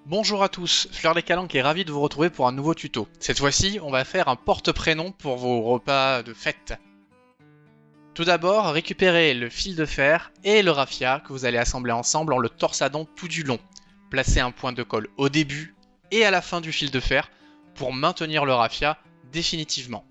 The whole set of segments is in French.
Bonjour à tous, Fleur des Calanques est ravi de vous retrouver pour un nouveau tuto. Cette fois-ci, on va faire un porte-prénom pour vos repas de fête. Tout d'abord, récupérez le fil de fer et le raffia que vous allez assembler ensemble en le torsadant tout du long. Placez un point de colle au début et à la fin du fil de fer pour maintenir le raffia définitivement.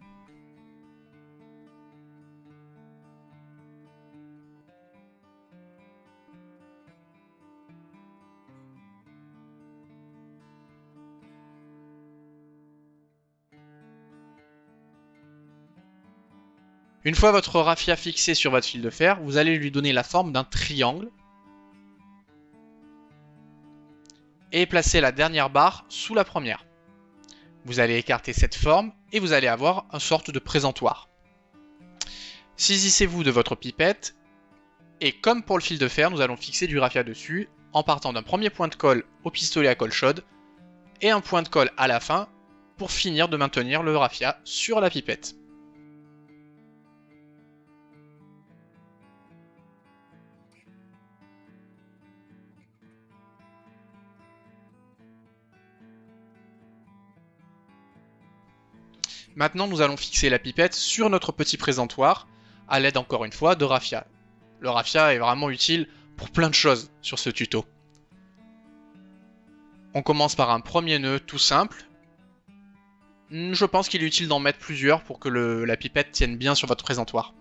Une fois votre raffia fixé sur votre fil de fer, vous allez lui donner la forme d'un triangle et placer la dernière barre sous la première. Vous allez écarter cette forme et vous allez avoir une sorte de présentoir. Saisissez-vous de votre pipette et comme pour le fil de fer, nous allons fixer du raffia dessus en partant d'un premier point de colle au pistolet à colle chaude et un point de colle à la fin pour finir de maintenir le raffia sur la pipette. Maintenant, nous allons fixer la pipette sur notre petit présentoir à l'aide encore une fois de raffia. Le raffia est vraiment utile pour plein de choses sur ce tuto. On commence par un premier nœud tout simple. Je pense qu'il est utile d'en mettre plusieurs pour que la pipette tienne bien sur votre présentoir.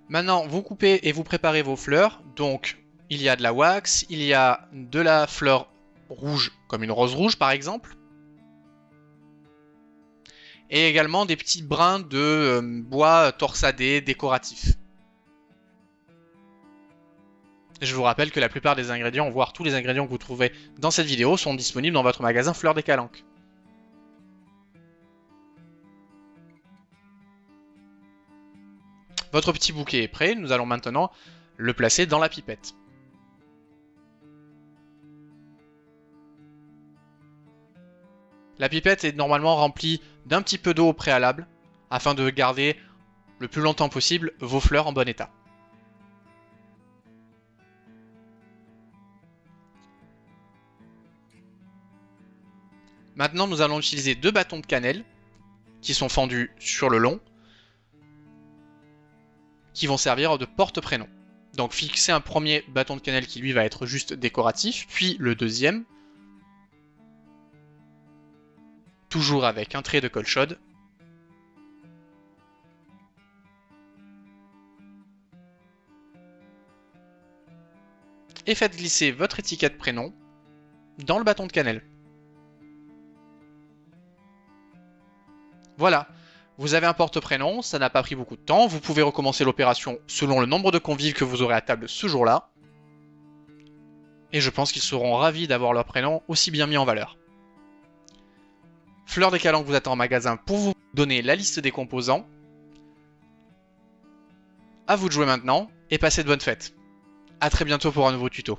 Maintenant, vous coupez et vous préparez vos fleurs. Donc, il y a de la wax, il y a de la fleur rouge, comme une rose rouge par exemple. Et également des petits brins de bois torsadé décoratif. Je vous rappelle que la plupart des ingrédients, voire tous les ingrédients que vous trouverez dans cette vidéo, sont disponibles dans votre magasin Fleur des Calanques. Votre petit bouquet est prêt, nous allons maintenant le placer dans la pipette. La pipette est normalement remplie d'un petit peu d'eau au préalable, afin de garder le plus longtemps possible vos fleurs en bon état. Maintenant, nous allons utiliser deux bâtons de cannelle, qui sont fendus sur le long, qui vont servir de porte-prénom. Donc fixez un premier bâton de cannelle qui lui va être juste décoratif, puis le deuxième, toujours avec un trait de colle chaude. Et faites glisser votre étiquette prénom dans le bâton de cannelle. Voilà, vous avez un porte-prénom, ça n'a pas pris beaucoup de temps, vous pouvez recommencer l'opération selon le nombre de convives que vous aurez à table ce jour-là. Et je pense qu'ils seront ravis d'avoir leur prénom aussi bien mis en valeur. Fleur des Calanques vous attend en magasin pour vous donner la liste des composants. À vous de jouer maintenant et passez de bonnes fêtes. A très bientôt pour un nouveau tuto.